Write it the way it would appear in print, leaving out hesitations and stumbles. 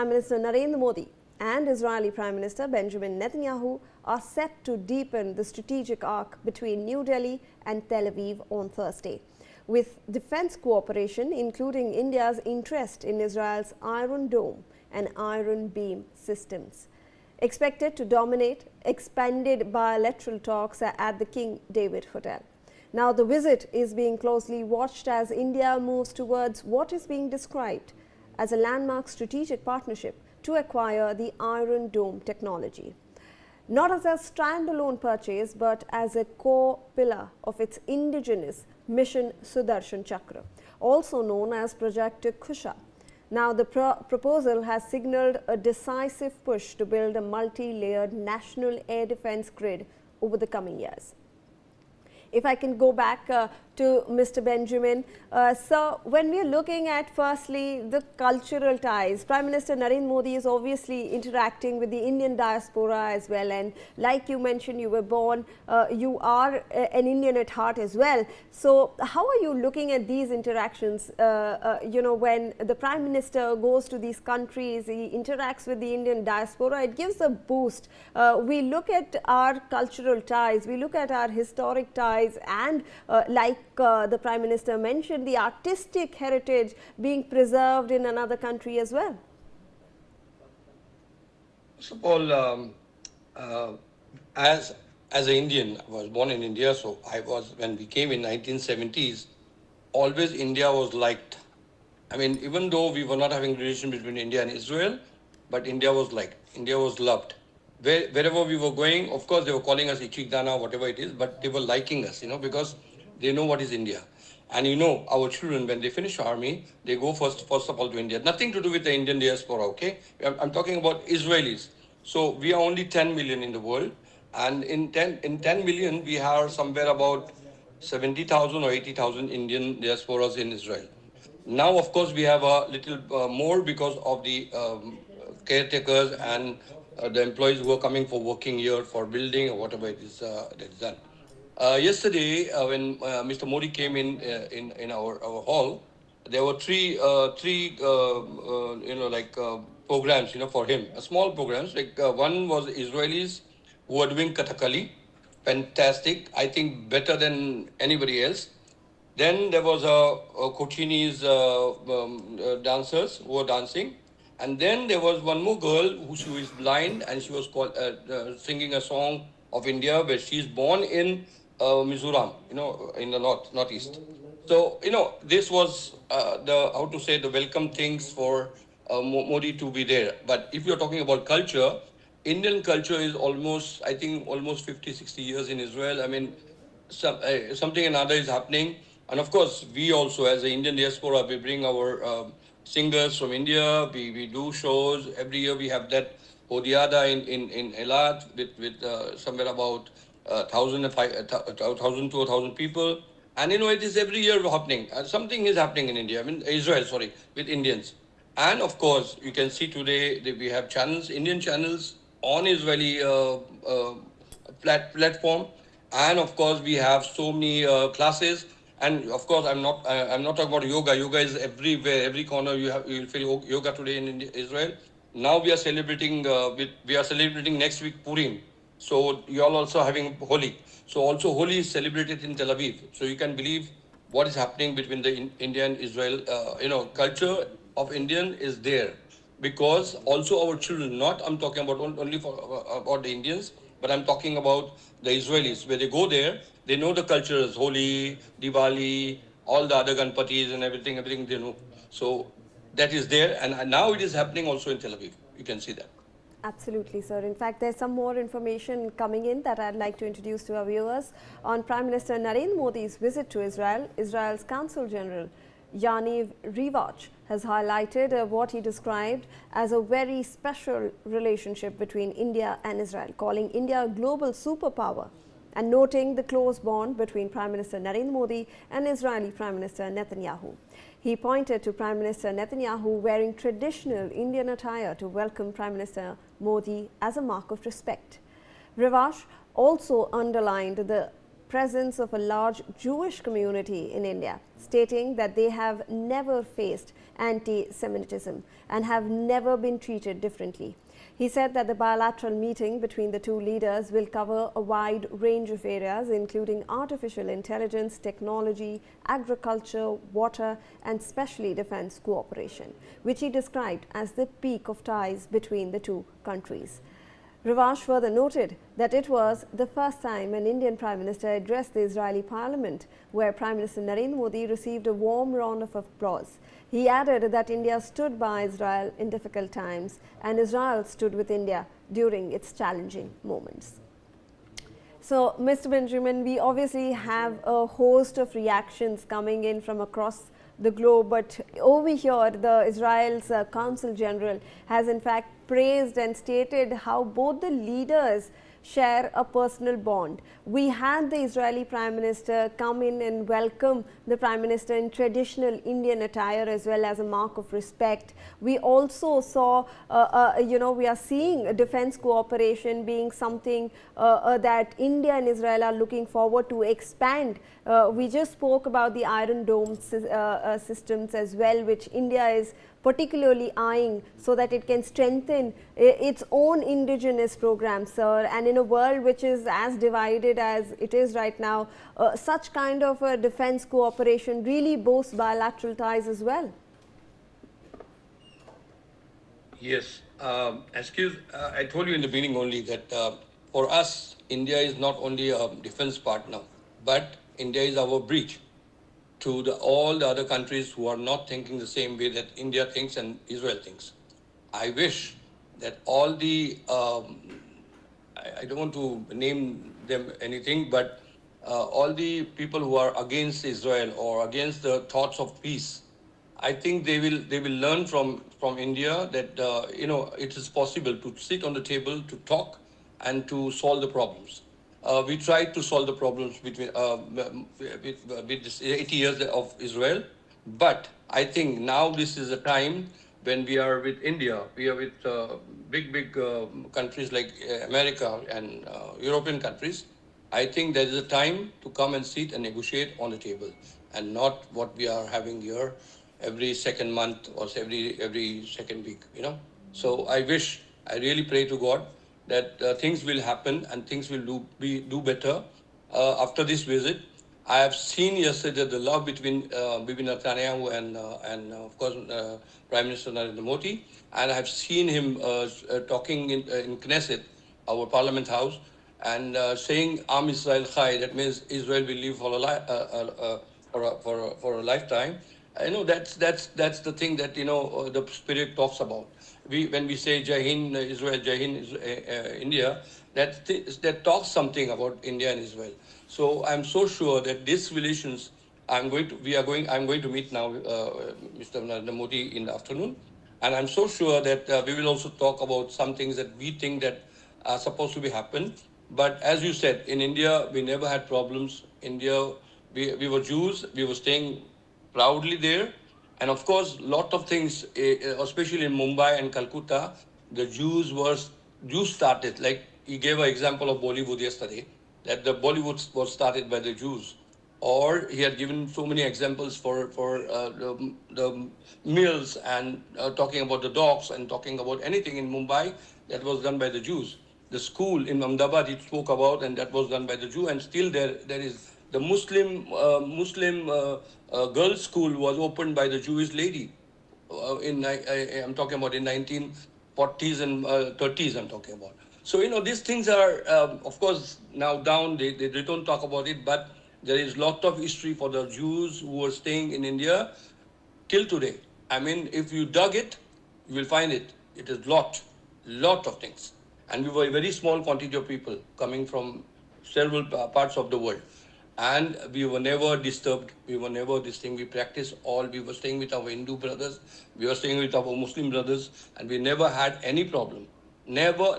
Prime Minister Narendra Modi and Israeli Prime Minister Benjamin Netanyahu are set to deepen the strategic arc between New Delhi and Tel Aviv on Thursday, with defense cooperation including India's interest in Israel's Iron Dome and Iron Beam systems. Expected to dominate expanded bilateral talks at the King David Hotel. Now, the visit is being closely watched as India moves towards what is being described as a landmark strategic partnership to acquire the Iron Dome technology. Not as a standalone purchase, but as a core pillar of its indigenous mission Sudarshan Chakra, also known as Project Kusha. Now, the proposal has signaled a decisive push to build a multi-layered national air defense grid over the coming years. If I can go back to Mr. Benjamin, so when we are looking at firstly the cultural ties, Prime Minister Narendra Modi is obviously interacting with the Indian diaspora as well, and like you mentioned, you were born, you are an Indian at heart as well. So how are you looking at these interactions, you know, when the Prime Minister goes to these countries, he interacts with the Indian diaspora, it gives a boost. We look at our cultural ties, we look at our historic ties, and like the Prime Minister mentioned, the artistic heritage being preserved in another country as well. First of all, as an Indian, I was born in India, so I was, when we came in 1970s, always India was liked. I mean, even though we were not having relation between India and Israel, but India was liked, India was loved. Wherever we were going, of course, they were calling us Ichikdana, whatever it is, but they were liking us, you know, because they know what is India. And you know, our children, when they finish army, they go first of all to India. Nothing to do with the Indian diaspora, okay? I'm talking about Israelis. So we are only 10 million in the world. And in 10 million, we have somewhere about 70,000 or 80,000 Indian diasporas in Israel. Now, of course, we have a little more because of the caretakers and the employees who are coming for working here, for building or whatever it is that is done. Yesterday, when Mr. Modi came in our hall, there were three you know, like programs, you know, for him, small programs. Like one was Israelis who are doing Kathakali, fantastic, I think better than anybody else. Then there was a Cochinese dancers who were dancing. And then there was one more girl who she was blind, and she was singing a song of India where she is born in Mizoram, you know, in the northeast. So, you know, this was the welcome things for Modi to be there. But if you're talking about culture, Indian culture is almost, I think, almost 50, 60 years in Israel. I mean, something another is happening. And of course, we also, as an Indian diaspora, we bring our singers from India. We do shows every year. We have that Hodiada in Elat with somewhere about 1,000 to 1,000 people. And you know, it is every year happening. Something is happening in India. I mean, Israel, sorry, with Indians. And of course, you can see today that we have channels, Indian channels on Israeli platform. And of course, we have so many classes. And of course, I'm not talking about yoga. Yoga is everywhere, every corner. You will feel yoga today in Israel. Now we are celebrating. We are celebrating next week Purim. So you all also having Holi. So also Holi is celebrated in Tel Aviv. So you can believe what is happening between the India and Israel. You know, culture of Indian is there, because also our children. Not I'm talking about only about the Indians, but I'm talking about the Israelis. Where they go there, they know the cultures, Holi, Diwali, all the other Ganpatis and everything they know. So that is there, and now it is happening also in Tel Aviv. You can see that. Absolutely, sir. In fact, there's some more information coming in that I'd like to introduce to our viewers on Prime Minister Narendra Modi's visit to Israel. Israel's Consul General Yaniv Rivach has highlighted what he described as a very special relationship between India and Israel, calling India a global superpower and noting the close bond between Prime Minister Narendra Modi and Israeli Prime Minister Netanyahu. He pointed to Prime Minister Netanyahu wearing traditional Indian attire to welcome Prime Minister Modi as a mark of respect. Rivach also underlined the presence of a large Jewish community in India, stating that they have never faced anti-Semitism and have never been treated differently. He said that the bilateral meeting between the two leaders will cover a wide range of areas, including artificial intelligence, technology, agriculture, water, and especially defense cooperation, which he described as the peak of ties between the two countries. Rivash further noted that it was the first time an Indian Prime Minister addressed the Israeli Parliament, where Prime Minister Narendra Modi received a warm round of applause. He added that India stood by Israel in difficult times and Israel stood with India during its challenging moments. So, Mr. Benjamin, we obviously have a host of reactions coming in from across the globe, but over here, the Israel's Consul General has in fact praised and stated how both the leaders share a personal bond. We had the Israeli Prime Minister come in and welcome the Prime Minister in traditional Indian attire as well as a mark of respect. We also saw, we are seeing defense cooperation being something that India and Israel are looking forward to expand. We just spoke about the Iron Dome systems as well, which India is particularly eyeing so that it can strengthen its own indigenous program, sir. And in a world which is as divided as it is right now, such kind of a defense cooperation really boasts bilateral ties as well. Yes, I told you in the beginning only that for us, India is not only a defense partner, but India is our bridge to all the other countries who are not thinking the same way that India thinks and Israel thinks. I wish that all the, I don't want to name them anything, but all the people who are against Israel or against the thoughts of peace, I think they will learn from India that it is possible to sit on the table, to talk, and to solve the problems. We tried to solve the problems between with this 80 years of Israel, but I think now this is a time when we are with India, we are with big countries like America and European countries. I think there is a time to come and sit and negotiate on the table, and not what we are having here every second month or every second week. So I really pray to God that things will happen and things will do better after this visit. I have seen yesterday the love between Bibi Netanyahu and of course Prime Minister Narendra Modi, and I have seen him talking in Knesset, our Parliament House, and saying Am Israel Chai. That means Israel will live for a lifetime. That's the thing that the spirit talks about. When we say Jai Hind Israel, Jai Hind India, that talks something about India and Israel. So I'm so sure that these relations, I'm going to meet now Mr. Narendra Modi in the afternoon, and I'm so sure that we will also talk about some things that we think that are supposed to be happen. But as you said, in India we never had problems. India, we were Jews, we were staying proudly there. And of course, lot of things, especially in Mumbai and Calcutta, the Jews started. Like he gave an example of Bollywood yesterday, that the Bollywood was started by the Jews. Or he had given so many examples for the mills and talking about the docks and talking about anything in Mumbai that was done by the Jews. The school in Ahmedabad he spoke about, and that was done by the Jew. And still there is the Muslim girls' school was opened by the Jewish lady. I'm talking about in 1940s and 30s. I'm talking about. So these things are of course now down. They don't talk about it, but there is lot of history for the Jews who were staying in India till today. I mean, if you dug it, you will find it. It is lot of things. And we were a very small quantity of people coming from several parts of the world. And we were never disturbed. We were never this thing. We practiced all. We were staying with our Hindu brothers. We were staying with our Muslim brothers. And we never had any problem. Never.